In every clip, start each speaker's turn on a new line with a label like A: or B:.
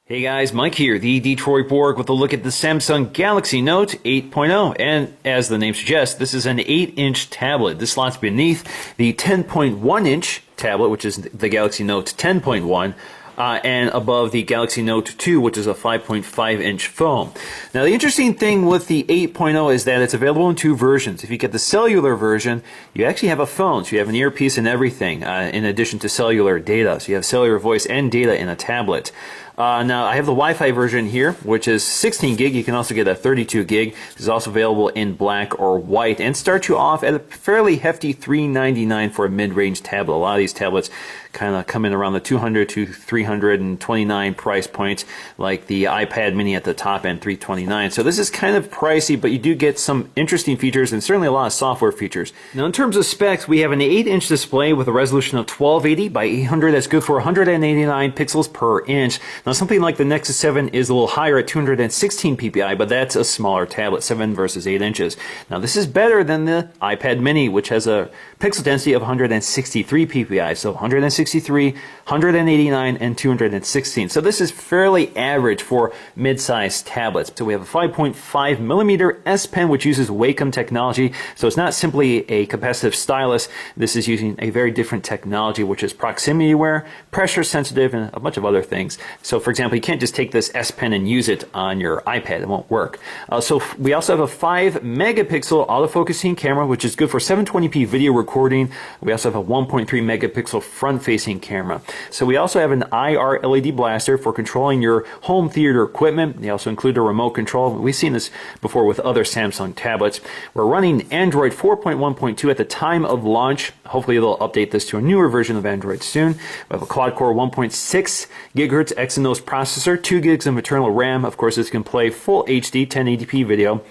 A: Hey guys, Mike here, the Detroit Borg, with a look at the Samsung Galaxy Note 8.0. And as the name suggests, this is an 8-inch tablet. This slots beneath the 10.1-inch tablet, which is the Galaxy Note 10.1. And above the Galaxy Note 2, which is a 5.5-inch phone. Now, the interesting thing with the 8.0 is that it's available in two versions. If you get the cellular version, you actually have a phone, so you have an earpiece and everything, in addition to cellular data. So you have cellular voice and data in a tablet. Now, I have the Wi-Fi version here, which is 16 gig. You can also get a 32 gig. This is also available in black or white, and start you off at a fairly hefty $399 for a mid-range tablet. A lot of these tablets kind of come in around the $200 to $329 price point, like the iPad mini at the top end, $329. So this is kind of pricey, but you do get some interesting features and certainly a lot of software features. Now, in terms of specs, we have an 8-inch display with a resolution of 1280 by 800. That's good for 189 pixels per inch. Now, something like the Nexus 7 is a little higher at 216 ppi, but that's a smaller tablet, 7 versus 8 inches. Now, this is better than the iPad mini, which has a pixel density of 163 ppi. So 163, 189, and 216. So this is fairly average for mid-sized tablets. So we have a 5.5 millimeter S Pen, which uses Wacom technology. So it's not simply a capacitive stylus. This is using a very different technology, which is proximity aware, pressure sensitive, and a bunch of other things. So for example, you can't just take this S Pen and use it on your iPad. It won't work. So we also have a 5 megapixel autofocusing camera, which is good for 720p video recording. We also have a 1.3 megapixel front-facing camera. So we also have an IR LED blaster for controlling your home theater equipment. They also include a remote control. We've seen this before with other Samsung tablets. We're running Android 4.1.2 at the time of launch. Hopefully they'll update this to a newer version of Android soon. We have a quad-core 1.6 gigahertz Exynos processor, 2 gigs of internal RAM. Of course, this can play full HD 1080p video.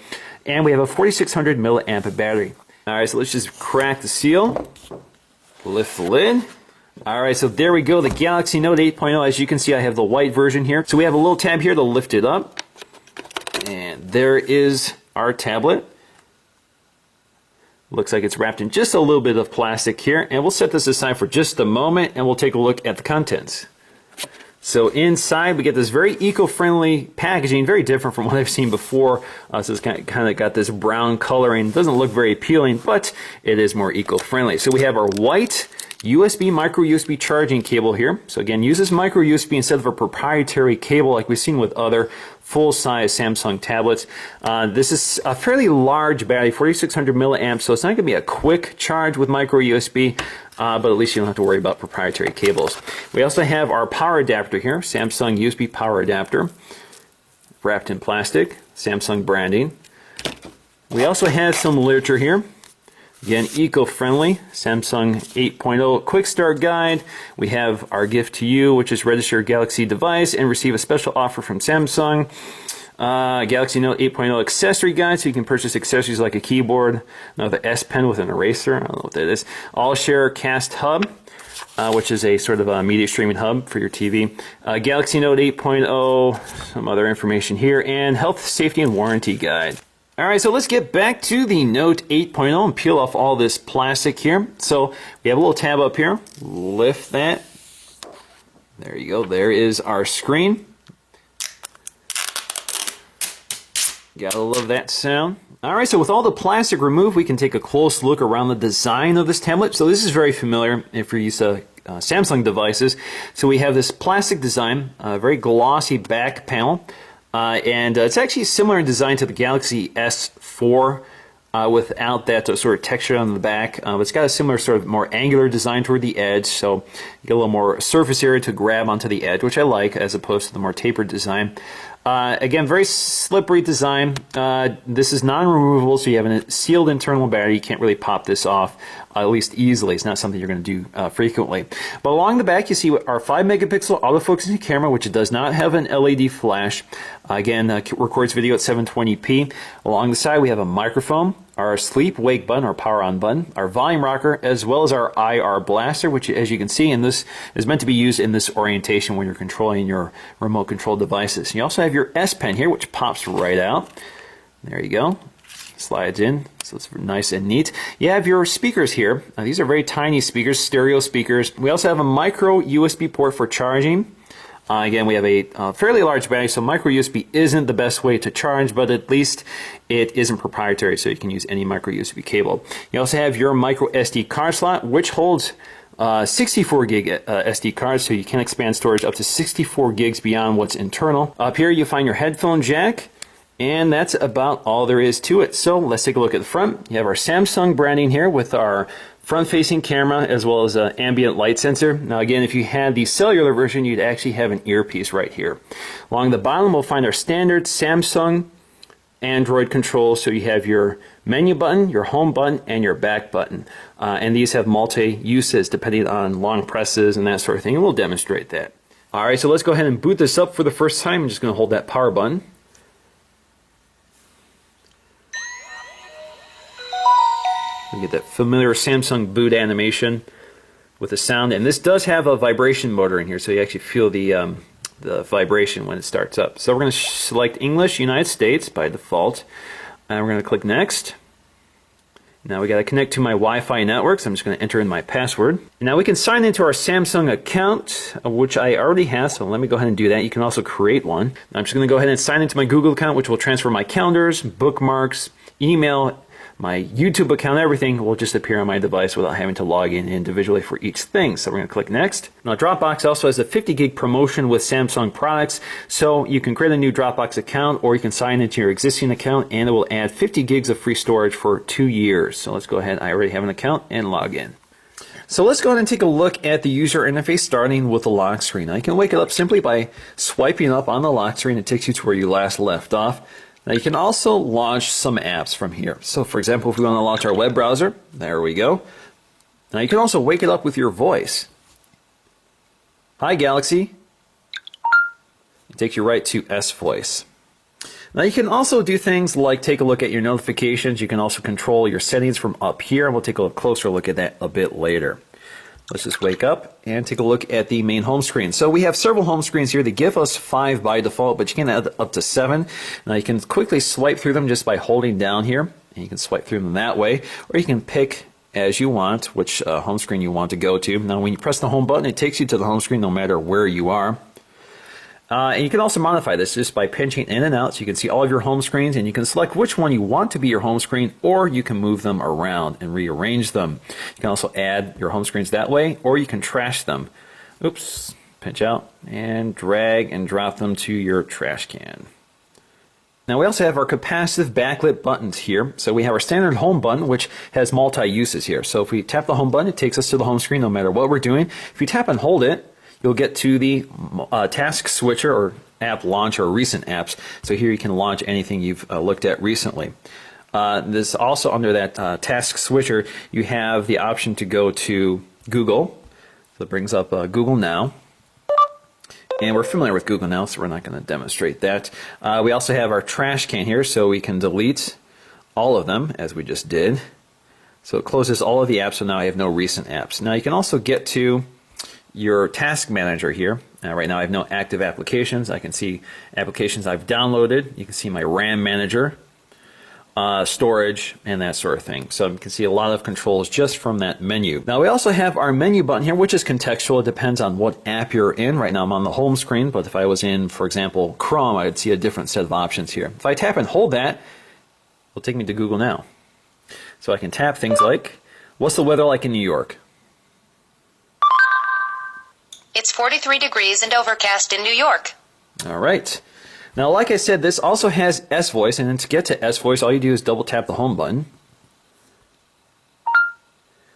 A: And we have a 4600 milliamp battery. All right, so let's just crack the seal. Lift the lid. All right, so there we go, the Galaxy Note 8.0. As you can see, I have the white version here. So we have a little tab here to lift it up. And there is our tablet. Looks like it's wrapped in just a little bit of plastic here. And we'll set this aside for just a moment, and we'll take a look at the contents. So inside, we get this very eco-friendly packaging, very different from what I've seen before. So it's kind of got this brown coloring. It doesn't look very appealing, but it is more eco-friendly. So we have our white USB, micro USB charging cable here. So again, uses micro USB instead of a proprietary cable like we've seen with other full-size Samsung tablets. This is a fairly large battery, 4600 milliamps, so it's not going to be a quick charge with micro USB, but at least you don't have to worry about proprietary cables. We also have our power adapter here, Samsung USB power adapter, wrapped in plastic, Samsung branding. We also have some literature here. Again, eco-friendly, Samsung 8.0 Quick Start Guide. We have our gift to you, which is register a Galaxy device and receive a special offer from Samsung. Galaxy Note 8.0 accessory guide, so you can purchase accessories like a keyboard, another S Pen with an eraser, I don't know what that is. All-Share Cast Hub, which is a sort of a media streaming hub for your TV. Galaxy Note 8.0, some other information here, and health, safety, and warranty guide. All right, so let's get back to the Note 8.0 and peel off all this plastic here. So we have a little tab up here. Lift that. There you go. There is our screen. Gotta love that sound. All right, so with all the plastic removed, we can take a close look around the design of this tablet. So this is very familiar if you're used to Samsung devices. So we have this plastic design, a very glossy back panel. And it's actually similar in design to the Galaxy S4 without that sort of texture on the back. But it's got a similar sort of more angular design toward the edge, so you get a little more surface area to grab onto the edge, which I like, as opposed to the more tapered design. Again, very slippery design. This is non-removable, so you have a sealed internal battery. You can't really pop this off, at least easily. It's not something you're going to do frequently. But along the back, you see our 5 megapixel autofocusing camera, which does not have an LED flash. Again, records video at 720p. Along the side, we have a microphone, our sleep wake button, or power on button, our volume rocker, as well as our IR blaster, which, as you can see, in this is meant to be used in this orientation when you're controlling your remote control devices. You also have your S Pen here, which pops right out. There you go. Slides in, so it's nice and neat. You have your speakers here. These are very tiny speakers, stereo speakers. We also have a micro USB port for charging. Again, we have a fairly large battery, so micro USB isn't the best way to charge, but at least it isn't proprietary, so you can use any micro USB cable. You also have your micro SD card slot, which holds 64 gig SD cards, so you can expand storage up to 64 gigs beyond what's internal. Up here you find your headphone jack, and that's about all there is to it. So let's take a look at the front. You have our Samsung branding here with our front-facing camera as well as an ambient light sensor. Now again, if you had the cellular version, you'd actually have an earpiece right here. Along the bottom, we'll find our standard Samsung Android controls. So you have your menu button, your home button, and your back button. And these have multi-uses depending on long presses and that sort of thing, and we'll demonstrate that. Alright, so let's go ahead and boot this up for the first time. I'm just going to hold that power button. You get that familiar Samsung boot animation with the sound, and this does have a vibration motor in here, so you actually feel the vibration when it starts up. So we're going to select English, United States by default, and we're going to click Next. Now we got to connect to my Wi-Fi network, so I'm just going to enter in my password. Now we can sign into our Samsung account, which I already have, so let me go ahead and do that. You can also create one. I'm just going to go ahead and sign into my Google account, which will transfer my calendars, bookmarks, email, my YouTube account, everything will just appear on my device without having to log in individually for each thing. So we're going to click Next. Now Dropbox also has a 50 gig promotion with Samsung products, so you can create a new Dropbox account or you can sign into your existing account and it will add 50 gigs of free storage for 2 years. So let's go ahead, I already have an account, and log in. So let's go ahead and take a look at the user interface, starting with the lock screen. Now you can wake it up simply by swiping up on the lock screen. It takes you to where you last left off. Now you can also launch some apps from here. So for example, if we want to launch our web browser, there we go. Now you can also wake it up with your voice. Hi Galaxy. It takes you right to S-Voice. Now you can also do things like take a look at your notifications. You can also control your settings from up here, and we'll take a closer look at that a bit later. Let's just wake up and take a look at the main home screen. So we have several home screens here. They give us 5 by default, but you can add up to 7. Now you can quickly swipe through them just by holding down here, and you can swipe through them that way, or you can pick as you want which home screen you want to go to. Now when you press the home button, it takes you to the home screen no matter where you are. And you can also modify this just by pinching in and out, so you can see all of your home screens, and you can select which one you want to be your home screen, or you can move them around and rearrange them. You can also add your home screens that way, or you can trash them. Oops, pinch out and drag and drop them to your trash can. Now we also have our capacitive backlit buttons here. So we have our standard home button, which has multi-uses here. So if we tap the home button, it takes us to the home screen no matter what we're doing. If you tap and hold it, you'll get to the task switcher or app launcher or recent apps. So here you can launch anything you've looked at recently. This also under that task switcher, you have the option to go to Google. So it brings up Google Now. And we're familiar with Google Now, so we're not going to demonstrate that. We also have our trash can here, so we can delete all of them as we just did. So it closes all of the apps, so now I have no recent apps. Now you can also get to your task manager here. Right now I have no active applications. I can see applications I've downloaded. You can see my RAM manager, storage, and that sort of thing. So you can see a lot of controls just from that menu. Now we also have our menu button here, which is contextual. It depends on what app you're in. Right now I'm on the home screen, but if I was in, for example, Chrome, I would see a different set of options here. If I tap and hold that, it'll take me to Google Now. So I can tap things like, what's the weather like in New York?
B: It's 43 degrees and overcast in New York.
A: All right. Now, like I said, this also has S-Voice, and then to get to S-Voice, all you do is double tap the home button.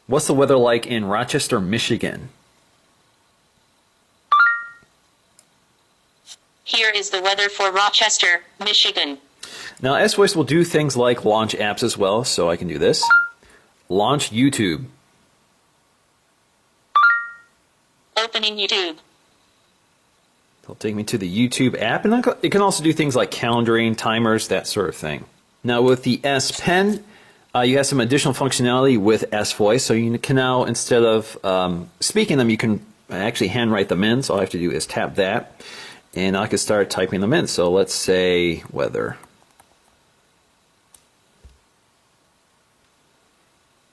A: What's the weather like in Rochester, Michigan?
B: Here is the weather for Rochester, Michigan.
A: Now, S-Voice will do things like launch apps as well, so I can do this. Launch YouTube.
B: Opening YouTube.
A: It'll take me to the YouTube app, and it can also do things like calendaring, timers, that sort of thing. Now with the S Pen, you have some additional functionality with S-Voice, so you can now, instead of speaking them, you can actually handwrite them in. So all I have to do is tap that, and I can start typing them in. So let's say weather.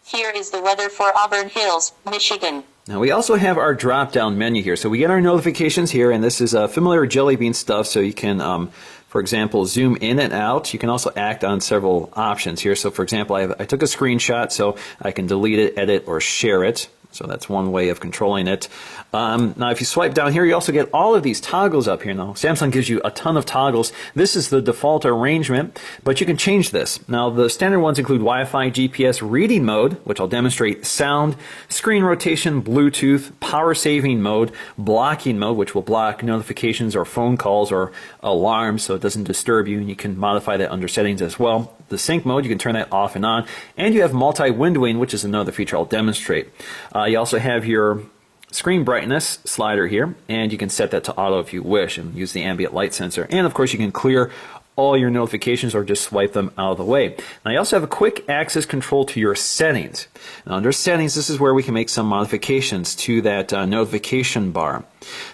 B: Here is the weather for Auburn Hills, Michigan.
A: Now we also have our drop-down menu here. So we get our notifications here, and this is familiar Jelly Bean stuff, so you can, for example, zoom in and out. You can also act on several options here. So for example, I took a screenshot, so I can delete it, edit, or share it. So that's one way of controlling it. Now, if you swipe down here, you also get all of these toggles up here. Now, Samsung gives you a ton of toggles. This is the default arrangement, but you can change this. Now, the standard ones include Wi-Fi, GPS, reading mode, which I'll demonstrate, sound, screen rotation, Bluetooth, power saving mode, blocking mode, which will block notifications or phone calls or alarms so it doesn't disturb you, and you can modify that under settings as well. The sync mode, you can turn that off and on, and you have multi-windowing, which is another feature I'll demonstrate. You also have your screen brightness slider here, and you can set that to auto if you wish and use the ambient light sensor. And of course, you can clear all your notifications or just swipe them out of the way. Now, you also have a quick access control to your settings. Now, under settings, this is where we can make some modifications to that notification bar.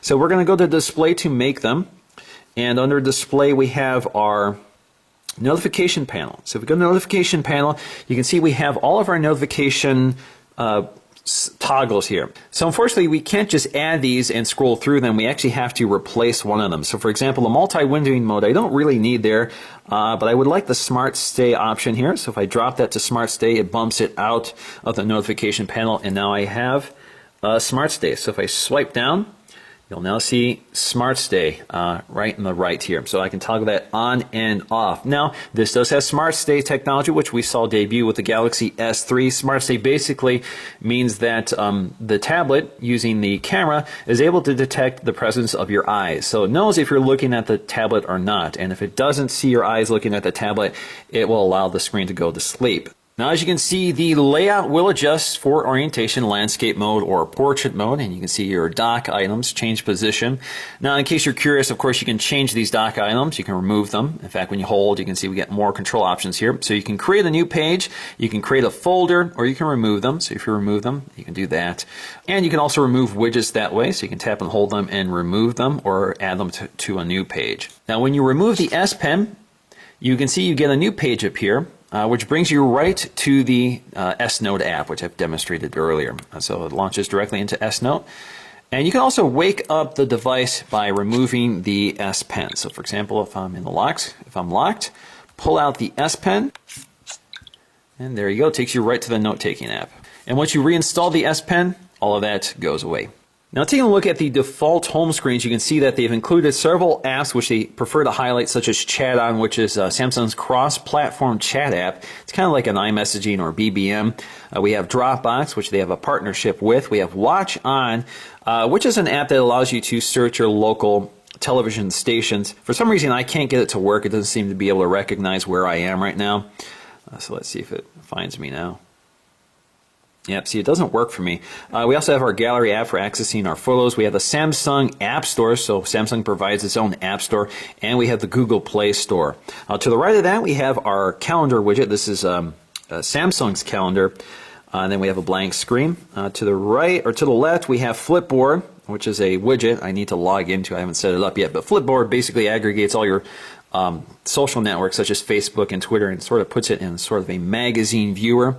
A: So we're going to go to display to make them, and under display, we have our notification panel. So if we go to notification panel, you can see we have all of our notification toggles here. So unfortunately, we can't just add these and scroll through them. We actually have to replace one of them. So for example, the multi-windowing mode, I don't really need there, but I would like the Smart Stay option here. So if I drop that to Smart Stay, it bumps it out of the notification panel, and now I have Smart Stay. So if I swipe down, you'll now see Smart Stay right in the right here. So I can toggle that on and off. Now, this does have Smart Stay technology, which we saw debut with the Galaxy S3. Smart Stay basically means that the tablet, using the camera, is able to detect the presence of your eyes. So it knows if you're looking at the tablet or not. And if it doesn't see your eyes looking at the tablet, it will allow the screen to go to sleep. Now, as you can see, the layout will adjust for orientation, landscape mode, or portrait mode, and you can see your dock items change position. Now, in case you're curious, of course, you can change these dock items. You can remove them. In fact, when you hold, you can see we get more control options here. So you can create a new page, you can create a folder, or you can remove them. So if you remove them, you can do that. And you can also remove widgets that way. So you can tap and hold them and remove them, or add them to a new page. Now, when you remove the S Pen, you can see you get a new page up here, which brings you right to the S Note app, which I've demonstrated earlier. So it launches directly into S Note. And you can also wake up the device by removing the S Pen. So for example, if I'm locked, pull out the S Pen, and there you go. It takes you right to the note-taking app. And once you reinstall the S Pen, all of that goes away. Now, taking a look at the default home screens, you can see that they've included several apps which they prefer to highlight, such as Chat On, which is Samsung's cross-platform chat app. It's kind of like an iMessaging or BBM. We have Dropbox, which they have a partnership with. We have Watch On, which is an app that allows you to search your local television stations. For some reason, I can't get it to work. It doesn't seem to be able to recognize where I am right now. So let's see if it finds me now. Yep, see, it doesn't work for me. We also have our gallery app for accessing our photos. We have the Samsung App Store, so Samsung provides its own app store, and we have the Google Play Store. To the right of that, we have our calendar widget. This is Samsung's calendar. And then we have a blank screen. To the right, or to the left, we have Flipboard, which is a widget I need to log into. I haven't set it up yet, but Flipboard basically aggregates all your social networks, such as Facebook and Twitter, and sort of puts it in sort of a magazine viewer.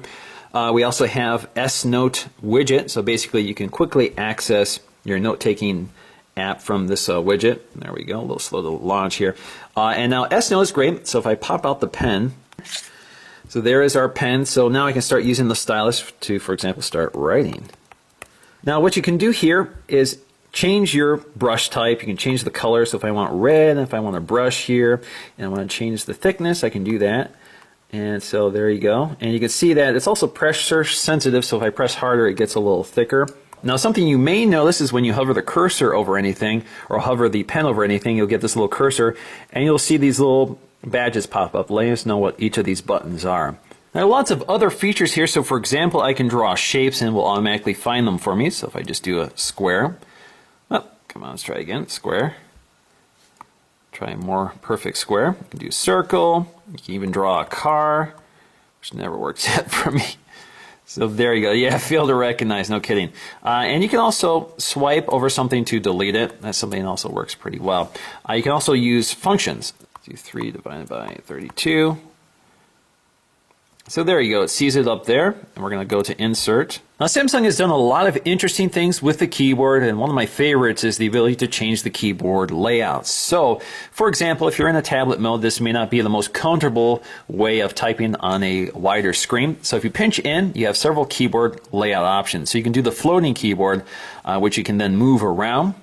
A: We also have S Note widget, so basically you can quickly access your note-taking app from this widget. There we go, a little slow to launch here. And now S Note is great, so if I pop out the pen, so there is our pen, so now I can start using the stylus to, for example, start writing. Now what you can do here is change your brush type. You can change the color, so if I want red, and if I want a brush here, and I want to change the thickness, I can do that. And so there you go. And you can see that it's also pressure sensitive, so if I press harder, it gets a little thicker. Now, something you may notice is when you hover the cursor over anything, or hover the pen over anything, you'll get this little cursor, and you'll see these little badges pop up, letting us know what each of these buttons are. There are lots of other features here. So for example, I can draw shapes and it will automatically find them for me. So if I just do a square, oh, come on, let's try again, square. Try a more perfect square. You can do circle. You can even draw a car, which never works yet for me. So there you go. Yeah, fail to recognize, no kidding. And you can also swipe over something to delete it. That's something that also works pretty well. You can also use functions. Do 3 divided by 32. So there you go. It sees it up there, and we're going to go to Insert. Now, Samsung has done a lot of interesting things with the keyboard, and one of my favorites is the ability to change the keyboard layout. So, for example, if you're in a tablet mode, this may not be the most comfortable way of typing on a wider screen. So if you pinch in, you have several keyboard layout options. So you can do the floating keyboard, which you can then move around.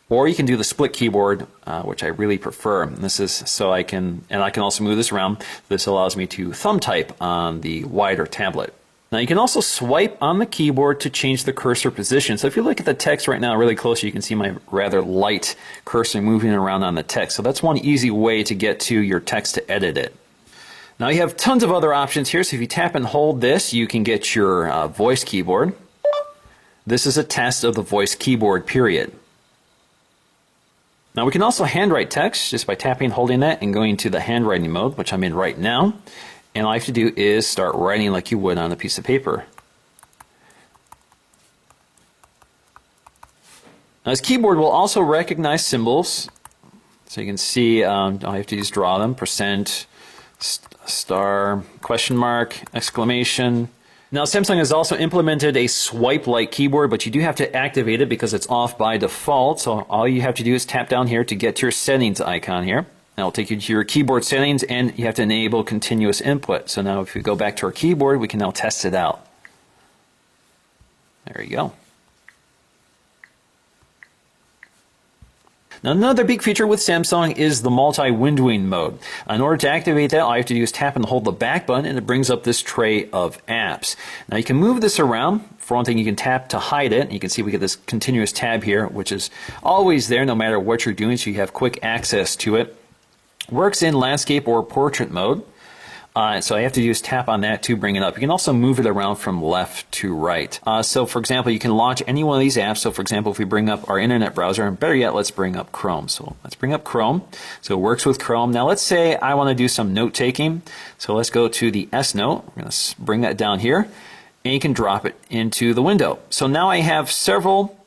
A: Or you can do the split keyboard, which I really prefer. And this is so I can also move this around. This allows me to thumb type on the wider tablet. Now you can also swipe on the keyboard to change the cursor position. So if you look at the text right now really close, you can see my rather light cursor moving around on the text. So that's one easy way to get to your text to edit it. Now you have tons of other options here. So if you tap and hold this, you can get your voice keyboard. This is a test of the voice keyboard, period. Now we can also handwrite text just by tapping and holding that and going to the handwriting mode, which I'm in right now. And all I have to do is start writing like you would on a piece of paper. Now this keyboard will also recognize symbols. So you can see all I have to do is draw them. %, star, question mark, exclamation. Now, Samsung has also implemented a swipe-like keyboard, but you do have to activate it because it's off by default. So all you have to do is tap down here to get to your settings icon here. That will take you to your keyboard settings, and you have to enable continuous input. So now if we go back to our keyboard, we can now test it out. There you go. Now, another big feature with Samsung is the multi-windowing mode. In order to activate that, all I have to do is tap and hold the back button, and it brings up this tray of apps. Now, you can move this around. For one thing, you can tap to hide it. You can see we get this continuous tab here, which is always there no matter what you're doing, so you have quick access to it. Works in landscape or portrait mode. So I have to do is tap on that to bring it up. You can also move it around from left to right. So for example, you can launch any one of these apps. So for example, if we bring up our internet browser, and better yet, let's bring up Chrome. So let's bring up Chrome. So it works with Chrome. Now let's say I want to do some note taking. So let's go to the S Note. We're going to bring that down here, and you can drop it into the window. So now I have several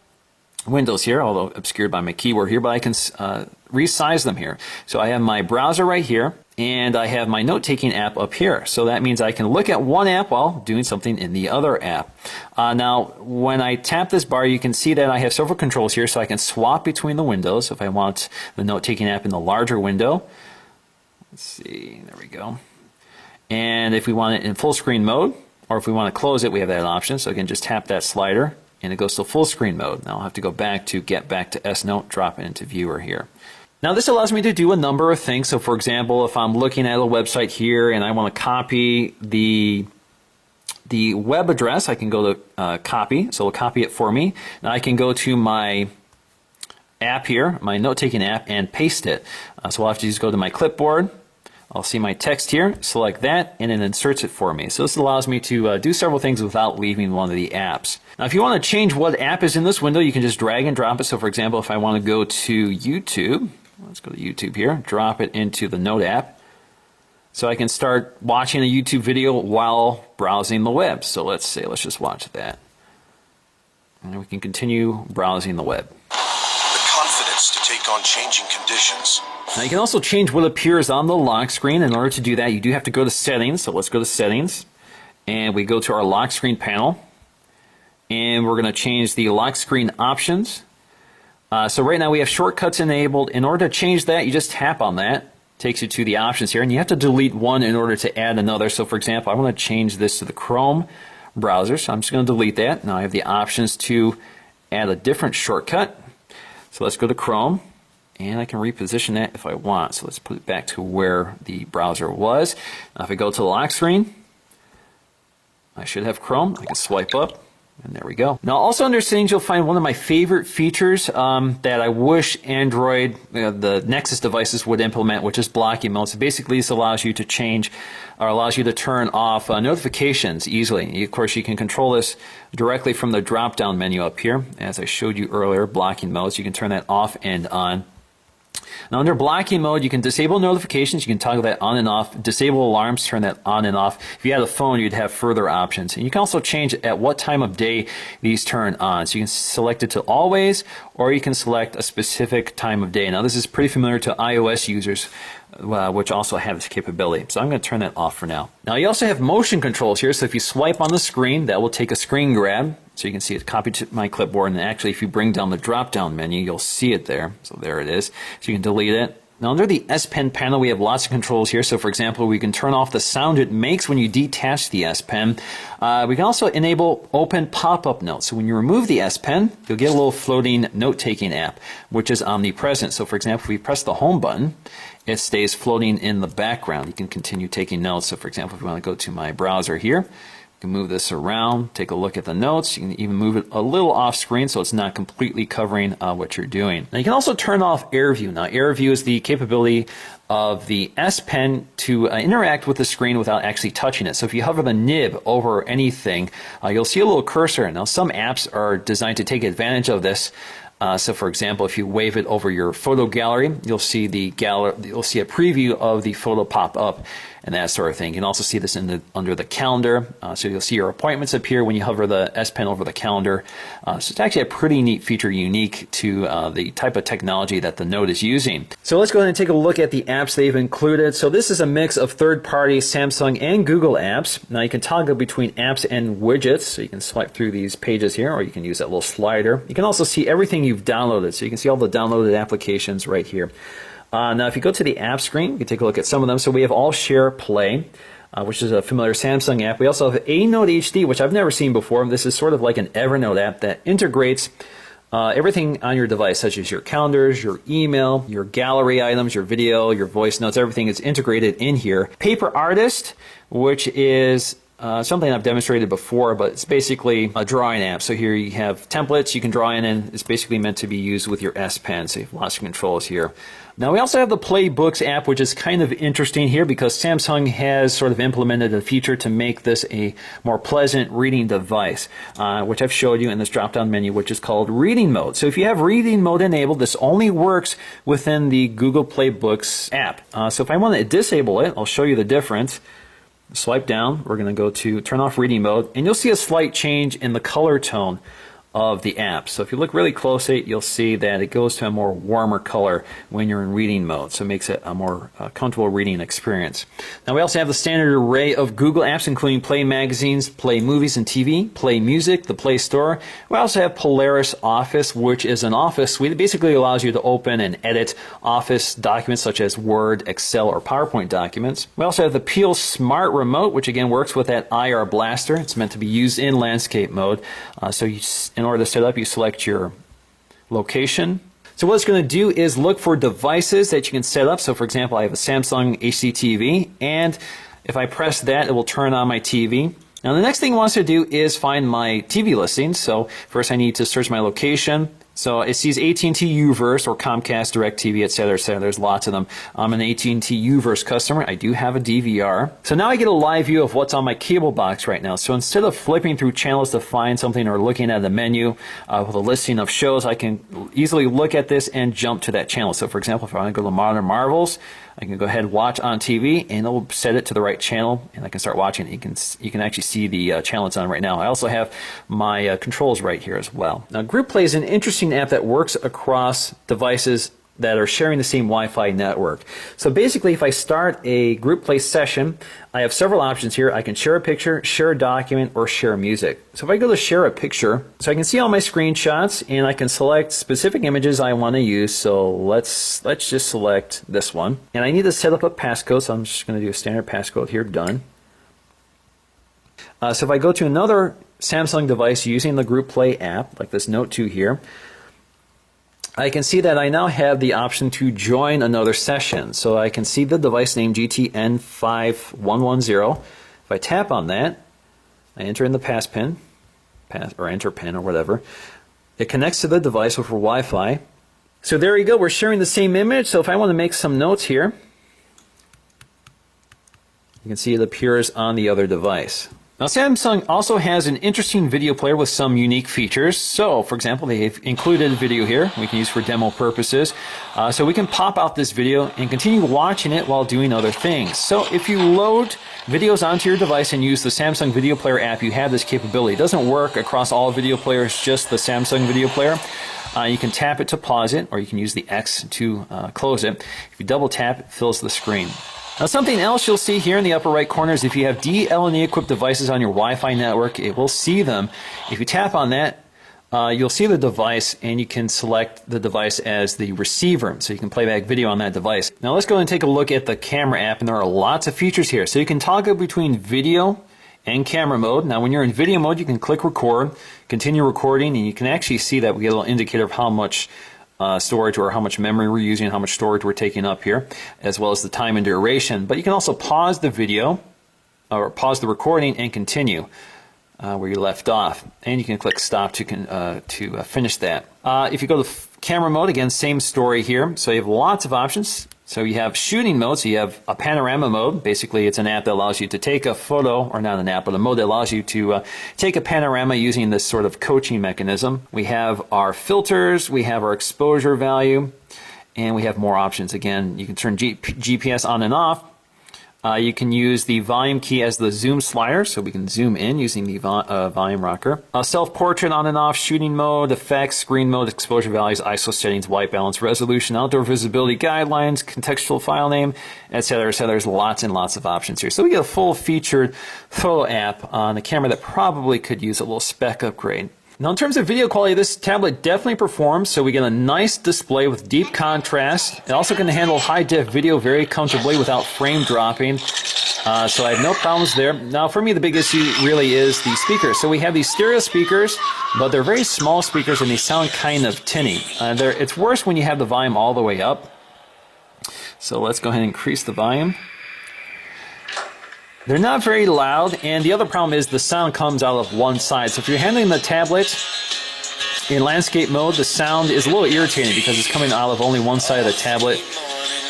A: windows here, although obscured by my keyboard here, but I can resize them here. So I have my browser right here, and I have my note-taking app up here. So that means I can look at one app while doing something in the other app. Now, when I tap this bar, you can see that I have several controls here, so I can swap between the windows. If I want the note-taking app in the larger window, let's see, there we go. And if we want it in full screen mode, or if we want to close it, we have that option. So I can just tap that slider, and it goes to full screen mode. Now I'll have to go back to get back to S Note, drop it into viewer here. Now this allows me to do a number of things. So for example, if I'm looking at a website here and I want to copy the web address, I can go to copy, so it'll copy it for me. Now I can go to my app here, my note-taking app, and paste it. So I'll have to just go to my clipboard. I'll see my text here, select that, and it inserts it for me. So this allows me to do several things without leaving one of the apps. Now if you want to change what app is in this window, you can just drag and drop it. So for example, if I want to go to YouTube, let's go to YouTube here, drop it into the Note app. So I can start watching a YouTube video while browsing the web. So let's just watch that. And we can continue browsing the web.
C: The confidence to take on changing conditions.
A: Now you can also change what appears on the lock screen. In order to do that, you do have to go to Settings. So let's go to Settings, and we go to our lock screen panel, and we're going to change the lock screen options. So right now we have shortcuts enabled. In order to change that, you just tap on that. Takes you to the options here, and you have to delete one in order to add another. So for example, I want to change this to the Chrome browser, so I'm just going to delete that. Now I have the options to add a different shortcut. So let's go to Chrome, and I can reposition that if I want. So let's put it back to where the browser was. Now if I go to the lock screen, I should have Chrome. I can swipe up, and there we go. Now also under settings, you'll find one of my favorite features that I wish Android, the Nexus devices would implement, which is blocking mode. So basically this allows you to change, or allows you to turn off notifications easily. Of course, you can control this directly from the drop-down menu up here. As I showed you earlier, blocking mode, so you can turn that off and on. Now under blocking mode, you can disable notifications. You can toggle that on and off. Disable alarms, turn that on and off. If you had a phone, you'd have further options. And you can also change at what time of day these turn on. So you can select it to always, or you can select a specific time of day. Now this is pretty familiar to iOS users, which also have this capability. So I'm going to turn that off for now. Now you also have motion controls here. So if you swipe on the screen, that will take a screen grab. So you can see it copied to my clipboard. And actually, if you bring down the drop-down menu, you'll see it there. So there it is. So you can delete it. Now under the S Pen panel, we have lots of controls here. So for example, we can turn off the sound it makes when you detach the S Pen. We can also enable open pop-up notes. So when you remove the S Pen, you'll get a little floating note-taking app, which is omnipresent. So for example, if we press the home button, it stays floating in the background. You can continue taking notes. So for example, if we want to go to my browser here, you can move this around, take a look at the notes. You can even move it a little off screen so it's not completely covering what you're doing. Now you can also turn off AirView. Now AirView is the capability of the S Pen to interact with the screen without actually touching it. So if you hover the nib over anything, you'll see a little cursor. Now some apps are designed to take advantage of this. So for example, if you wave it over your photo gallery, you'll see you'll see a preview of the photo pop up and that sort of thing. You can also see this under the calendar. So you'll see your appointments appear when you hover the S Pen over the calendar. So it's actually a pretty neat feature unique to the type of technology that the Note is using. So let's go ahead and take a look at the apps they've included. So this is a mix of third-party Samsung and Google apps. Now you can toggle between apps and widgets. So you can swipe through these pages here, or you can use that little slider. You can also see everything you've downloaded. So you can see all the downloaded applications right here. Now, if you go to the app screen, you can take a look at some of them. So we have All Share Play, which is a familiar Samsung app. We also have A Note HD, which I've never seen before. This is sort of like an Evernote app that integrates everything on your device, such as your calendars, your email, your gallery items, your video, your voice notes. Everything is integrated in here. Paper Artist, which is something I've demonstrated before, but it's basically a drawing app. So here you have templates you can draw in, and it's basically meant to be used with your S Pen. So you have lots of controls here. Now we also have the Playbooks app, which is kind of interesting here because Samsung has sort of implemented a feature to make this a more pleasant reading device, which I've showed you in this drop-down menu, which is called Reading Mode. So if you have Reading Mode enabled, this only works within the Google Playbooks app. So if I want to disable it, I'll show you the difference. Swipe down, we're going to go to turn off reading mode, and you'll see a slight change in the color tone of the app. So if you look really closely, you'll see that it goes to a more warmer color when you're in reading mode. So it makes it a more comfortable reading experience. Now we also have the standard array of Google apps, including Play Magazines, Play Movies and TV, Play Music, the Play Store. We also have Polaris Office, which is an office suite. It basically allows you to open and edit Office documents such as Word, Excel, or PowerPoint documents. We also have the Peel Smart Remote, which again works with that IR Blaster. It's meant to be used in landscape mode. In order to set up, you select your location. So what it's going to do is look for devices that you can set up. So for example, I have a Samsung HDTV, and if I press that, it will turn on my TV. Now the next thing it wants to do is find my TV listings. So first I need to search my location. So it sees AT&T U-verse or Comcast DirecTV, etc., etc. There's lots of them. I'm an AT&T U-verse customer. I do have a DVR. So now I get a live view of what's on my cable box right now. So instead of flipping through channels to find something or looking at the menu with a listing of shows, I can easily look at this and jump to that channel. So for example, if I want to go to Modern Marvels, I can go ahead and watch on TV, and it'll set it to the right channel, and I can start watching it. You can actually see the channel it's on right now. I also have my controls right here as well. Now, Group Play is an interesting app that works across devices that are sharing the same Wi-Fi network. So basically, if I start a Group Play session, I have several options here. I can share a picture, share a document, or share music. So if I go to share a picture, so I can see all my screenshots, and I can select specific images I want to use. So let's just select this one. And I need to set up a passcode, so I'm just going to do a standard passcode here, done. So if I go to another Samsung device using the Group Play app, like this Note 2 here, I can see that I now have the option to join another session. So I can see the device name GTN5110. If I tap on that, I enter in the enter pin or whatever. It connects to the device over Wi-Fi. So there you go, we're sharing the same image. So if I want to make some notes here, you can see it appears on the other device. Now, Samsung also has an interesting video player with some unique features. So, for example, they've included a video here we can use for demo purposes. So we can pop out this video and continue watching it while doing other things. So if you load videos onto your device and use the Samsung Video Player app, you have this capability. It doesn't work across all video players, just the Samsung Video Player. You can tap it to pause it, or you can use the X to close it. If you double tap, it fills the screen. Now, something else you'll see here in the upper right corner is if you have DLNA equipped devices on your Wi-Fi network, it will see them. If you tap on that, you'll see the device, and you can select the device as the receiver, so you can play back video on that device. Now let's go and take a look at the camera app, and there are lots of features here. So you can toggle between video and camera mode. Now when you're in video mode, you can click record, continue recording, and you can actually see that we get a little indicator of how much storage or how much memory we're using, how much storage we're taking up here, as well as the time and duration. But you can also pause the video or pause the recording and continue where you left off, and you can click stop to finish that. If you go to camera mode, again, same story here. So you have lots of options. So you have shooting mode, so you have a panorama mode. Basically, it's an app that allows you to take a photo, or not an app, but a mode that allows you to take a panorama using this sort of coaching mechanism. We have our filters, we have our exposure value, and we have more options. Again, you can turn GPS on and off. You can use the volume key as the zoom slider, so we can zoom in using the volume rocker. Self-portrait on and off, shooting mode, effects, screen mode, exposure values, ISO settings, white balance, resolution, outdoor visibility guidelines, contextual file name, etc., etc. There's lots and lots of options here. So we get a full-featured photo app on a camera that probably could use a little spec upgrade. Now, in terms of video quality, this tablet definitely performs. So we get a nice display with deep contrast. It also can handle high-def video very comfortably without frame dropping. So I have no problems there. Now, for me, the big issue really is the speakers. So we have these stereo speakers, but they're very small speakers, and they sound kind of tinny. It's worse when you have the volume all the way up. So let's go ahead and increase the volume. They're not very loud, and the other problem is the sound comes out of one side. So if you're handling the tablet in landscape mode, the sound is a little irritating because it's coming out of only one side of the tablet,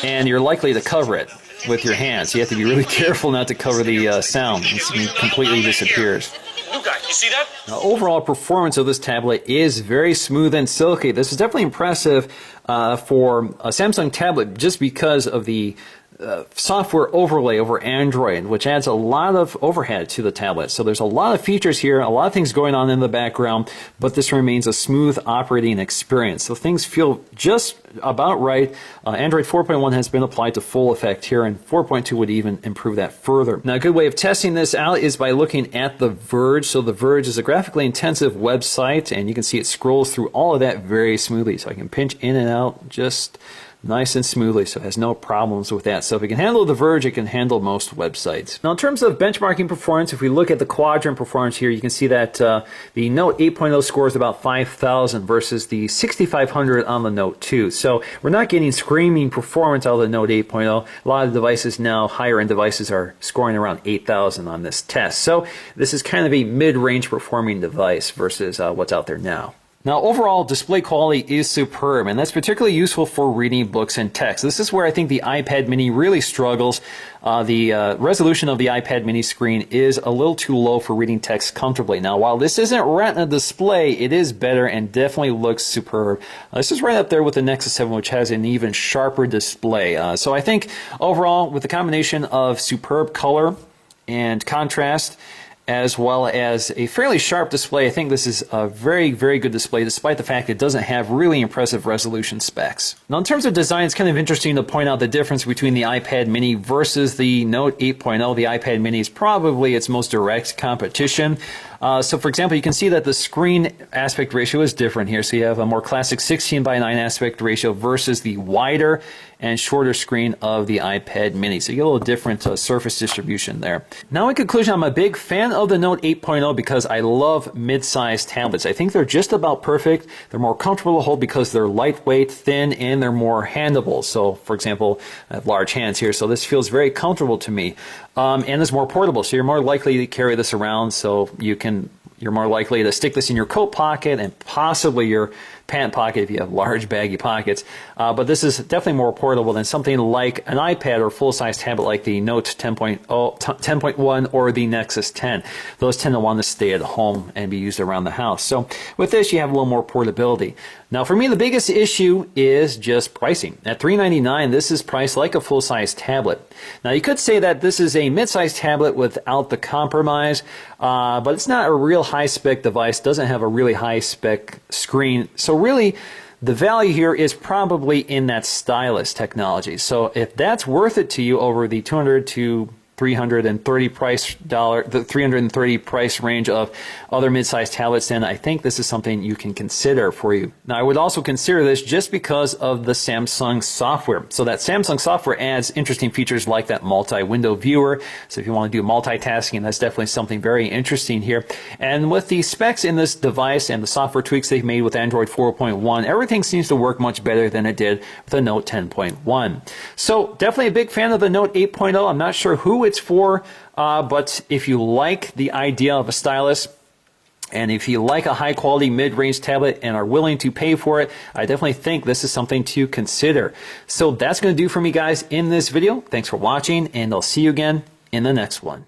A: and you're likely to cover it with your hands. You have to be really careful not to cover the sound. It completely disappears.
D: New guy, you see that?
A: Now, overall performance of this tablet is very smooth and silky. This is definitely impressive for a Samsung tablet just because of the software overlay over Android, which adds a lot of overhead to the tablet. So there's a lot of features here, a lot of things going on in the background, but this remains a smooth operating experience. So things feel just about right. Android 4.1 has been applied to full effect here, and 4.2 would even improve that further. Now, a good way of testing this out is by looking at The Verge. So The Verge is a graphically intensive website, and you can see it scrolls through all of that very smoothly. So I can pinch in and out just nice and smoothly, so it has no problems with that. So if it can handle The Verge, it can handle most websites. Now, in terms of benchmarking performance, if we look at the quadrant performance here, you can see that the Note 8.0 scores about 5,000 versus the 6,500 on the Note 2. So we're not getting screaming performance out of the Note 8.0. A lot of devices now, higher-end devices, are scoring around 8,000 on this test. So this is kind of a mid-range performing device versus what's out there now. Now, overall, display quality is superb, and that's particularly useful for reading books and text. This is where I think the iPad mini really struggles. The resolution of the iPad mini screen is a little too low for reading text comfortably. Now, while this isn't Retina display, it is better and definitely looks superb. This is right up there with the Nexus 7, which has an even sharper display. So I think overall, with the combination of superb color and contrast, as well as a fairly sharp display, I think this is a very, very good display, despite the fact it doesn't have really impressive resolution specs. Now, in terms of design, it's kind of interesting to point out the difference between the iPad mini versus the Note 8.0. The iPad mini is probably its most direct competition. So, for example, you can see that the screen aspect ratio is different here. So you have a more classic 16:9 aspect ratio versus the wider and shorter screen of the iPad mini. So you get a little different surface distribution there. Now, in conclusion, I'm a big fan of the Note 8.0 because I love mid-sized tablets. I think they're just about perfect. They're more comfortable to hold because they're lightweight, thin, and they're more handleable. So, for example, I have large hands here, so this feels very comfortable to me. And it's more portable, so you're more likely to carry this around, so you can you're more likely to stick this in your coat pocket and possibly your pant pocket if you have large baggy pockets. But this is definitely more portable than something like an iPad or full-size tablet like the Note 10.1 or the Nexus 10. Those tend to want to stay at home and be used around the house. So with this, you have a little more portability. Now for me, the biggest issue is just pricing. At $399, this is priced like a full-size tablet. Now you could say that this is a mid-size tablet without the compromise, but it's not a real high-spec device, doesn't have a really high-spec screen. So really, the value here is probably in that stylus technology. So if that's worth it to you over the $200 to $330 price range of other mid-sized tablets, then I think this is something you can consider for you. Now, I would also consider this just because of the Samsung software. So that Samsung software adds interesting features like that multi-window viewer. So if you want to do multitasking, that's definitely something very interesting here. And with the specs in this device and the software tweaks they've made with Android 4.1, everything seems to work much better than it did with the Note 10.1. So definitely a big fan of the Note 8.0. I'm not sure who it's for, but if you like the idea of a stylus, and if you like a high quality mid-range tablet and are willing to pay for it, I definitely think this is something to consider. So that's going to do for me, guys, in this video. Thanks for watching, and I'll see you again in the next one.